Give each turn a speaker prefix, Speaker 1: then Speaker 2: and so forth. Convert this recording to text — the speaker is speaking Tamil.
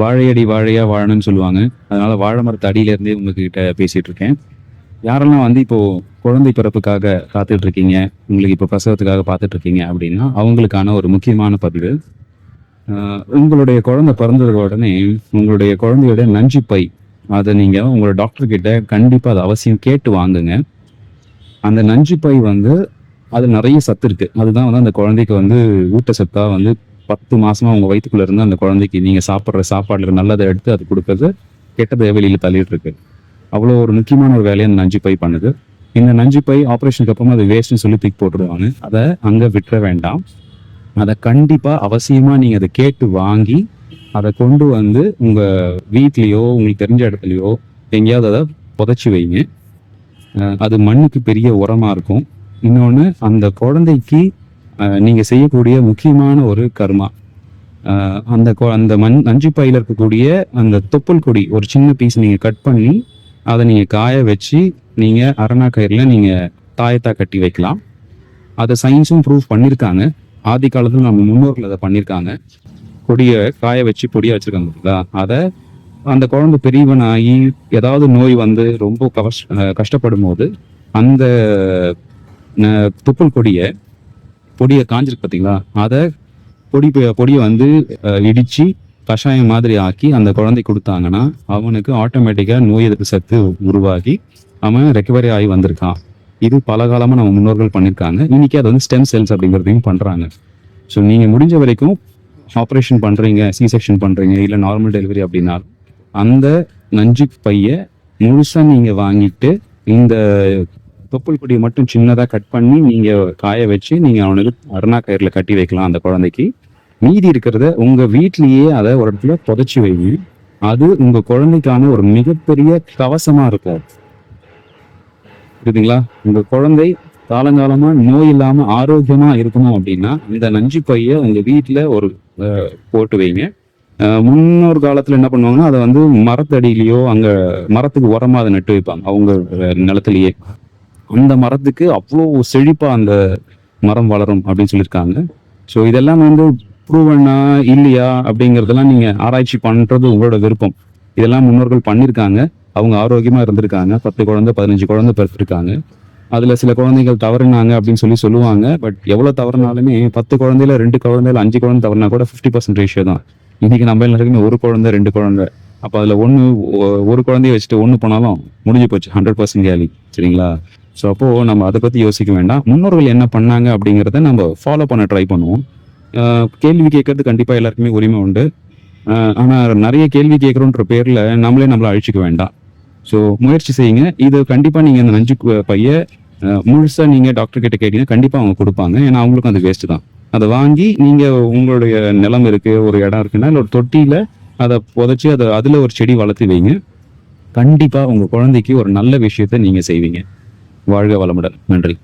Speaker 1: வாழையடி வாழையா வாழணும்னு சொல்லுவாங்க. அதனால வாழை மரத்து அடியிலேருந்தே உங்ககிட்ட பேசிட்டு இருக்கேன். யாரெல்லாம் வந்து இப்போ குழந்தை பிறப்புக்காக காத்துட்டு இருக்கீங்க, உங்களுக்கு இப்போ பிரசவத்துக்காக பார்த்துட்டு இருக்கீங்க அப்படின்னா, அவங்களுக்கான ஒரு முக்கியமான பதிவு. உங்களுடைய குழந்தை பிறந்ததுக்கு உடனே உங்களுடைய குழந்தையோட நஞ்சு பை அதை நீங்க உங்களோட டாக்டர் கிட்ட கண்டிப்பா அதை அவசியம் கேட்டு வாங்குங்க. அந்த நஞ்சு பை வந்து அது நிறைய சத்து இருக்கு. அதுதான் வந்து அந்த குழந்தைக்கு வந்து ஊட்டச்சத்தா வந்து 10 மாசமா உங்க வயிற்றுக்குள்ள இருந்து அந்த குழந்தைக்கு நீங்க சாப்பிட்ற சாப்பாடுல நல்லதை எடுத்து அது கொடுக்கறது, கெட்டதை வெளியில தள்ளிட்டு இருக்கு. அவ்வளோ ஒரு முக்கியமான ஒரு வேலையை அந்த நஞ்சு பை பண்ணுது. இந்த நஞ்சு பை ஆப்ரேஷனுக்கு அப்புறமா அது வேஸ்ட்னு சொல்லி தூக்கி போட்டுருவாங்க. அதை அங்க விட்டுற வேண்டாம். அதை கண்டிப்பா அவசியமா நீங்க அதை கேட்டு வாங்கி அதை கொண்டு வந்து உங்க வீட்லயோ உங்களுக்கு தெரிஞ்ச இடத்துலயோ எங்கேயாவது அதை புதைச்சி வைங்க. அது மண்ணுக்கு பெரிய உரமா இருக்கும். இன்னொன்று, அந்த குழந்தைக்கு நீங்க செய்யக்கூடிய முக்கியமான ஒரு கர்மா, அந்த நஞ்சு பையில இருக்கக்கூடிய அந்த தொப்புள் கொடி ஒரு சின்ன பீஸ் நீங்க கட் பண்ணி அதை நீங்க காய வச்சு நீங்க அரணா கயிறுல நீங்க தாயத்தா கட்டி வைக்கலாம். அதை சயின்ஸும் ப்ரூவ் பண்ணியிருக்காங்க. ஆதி காலத்துல நம்ம முன்னோர்கள் அதை பண்ணியிருக்காங்க. கொடியை காய வச்சு பொடியா வச்சிருக்காங்க. அதை அந்த குழந்தை பெரியவனாகி ஏதாவது நோய் வந்து ரொம்ப கஷ்டப்படும் போது அந்த தொப்புள் பொடியை காஞ்சிருக்கு பார்த்தீங்களா, அதை பொடியை வந்து இடிச்சு கஷாயம் மாதிரி ஆக்கி அந்த குழந்தை கொடுத்தாங்கன்னா அவனுக்கு ஆட்டோமேட்டிக்கா நோய் எதிர்ப்பு சத்து உருவாகி அவன் ரெக்கவரி ஆகி வந்திருக்கான். இது பல காலமா நம்ம முன்னோர்கள் பண்ணியிருக்காங்க. இன்னைக்கு அது வந்து ஸ்டெம் செல்ஸ் அப்படிங்கிறதையும் பண்றாங்க. ஸோ நீங்க முடிஞ்ச வரைக்கும் ஆப்ரேஷன் பண்றீங்க, சி செக்ஷன் பண்றீங்க, இல்லை நார்மல் டெலிவரி அப்படின்னா அந்த நஞ்சு பைய முழுசா நீங்க வாங்கிட்டு இந்த தொப்புள் கொடியை மட்டும் சின்னதா கட் பண்ணி நீங்க காய வச்சு நீங்க அவனுக்கு அருணா கயிறுல கட்டி வைக்கலாம் அந்த குழந்தைக்கு. மீதி இருக்கிறத உங்க வீட்லயே அதை ஒரு இடத்துல புதைச்சி வைங்க. அது உங்க குழந்தைக்கான ஒரு மிகப்பெரிய கவசமா இருக்கும். புரியுதுங்களா? உங்க குழந்தை காலங்காலமா நோய் இல்லாம ஆரோக்கியமா இருக்கணும் அப்படின்னா இந்த நஞ்சு பைய உங்க வீட்டுல ஒரு போட்டு வைங்க. முன்னொரு காலத்துல என்ன பண்ணுவாங்கன்னா அதை வந்து மரத்தடியிலயோ அங்க மரத்துக்கு உரமா அதை நட்டு வைப்பாங்க அவங்க நிலத்திலேயே. அந்த மரத்துக்கு அவ்வளோ செழிப்பா அந்த மரம் வளரும் அப்படின்னு சொல்லியிருக்காங்க. ஸோ இதெல்லாம் வந்து ப்ரூவனா இல்லையா அப்படிங்கிறதெல்லாம் நீங்க ஆராய்ச்சி பண்றது உங்களோட விருப்பம். இதெல்லாம் முன்னோர்கள் பண்ணியிருக்காங்க. அவங்க ஆரோக்கியமா இருந்திருக்காங்க. 10 குழந்தை 15 குழந்தை பிறந்திருக்காங்க. அதுல சில குழந்தைகள் தவறுனாங்க அப்படின்னு சொல்லுவாங்க. பட் எவ்வளவு தவறுனாலுமே 10 குழந்தையில 2 குழந்தையில 5 குழந்தை தவறுனா கூட 50% ரேஷியோ தான். இன்னைக்கு நம்ம எல்லாருக்குமே ஒரு குழந்தை 2 குழந்தை. அப்போ அதுல ஒரு குழந்தைய வச்சுட்டு ஒண்ணு போனாலும் முடிஞ்சு போச்சு, 100% கேலி. சரிங்களா? ஸோ அப்போ நம்ம அதை பத்தி யோசிக்க வேண்டாம். முன்னோர்கள் என்ன பண்ணாங்க அப்படிங்கிறத நம்ம ஃபாலோ பண்ண ட்ரை பண்ணுவோம். கேள்வி கேட்கறது கண்டிப்பா எல்லாருக்குமே உரிமை உண்டு. ஆனா நிறைய கேள்வி கேட்கறோன்ற பேர்ல நம்மளை அழிச்சுக்க வேண்டாம். ஸோ முயற்சி செய்யுங்க. இது கண்டிப்பா நீங்க இந்த நஞ்சு பைய முழுசா நீங்க டாக்டர் கிட்ட கேட்டீங்கன்னா கண்டிப்பா அவங்க கொடுப்பாங்க. ஏன்னா அவங்களுக்கும் அது வேஸ்ட் தான். அதை வாங்கி நீங்க உங்களுடைய நிலம் இருக்கு, ஒரு இடம் இருக்குன்னா இல்லை ஒரு தொட்டியில அதை புதைச்சி அதுல ஒரு செடி வளர்த்து வைங்க. கண்டிப்பா உங்க குழந்தைக்கு ஒரு நல்ல விஷயத்த நீங்க செய்வீங்க. வாழ்க வளமுடன். நன்றி.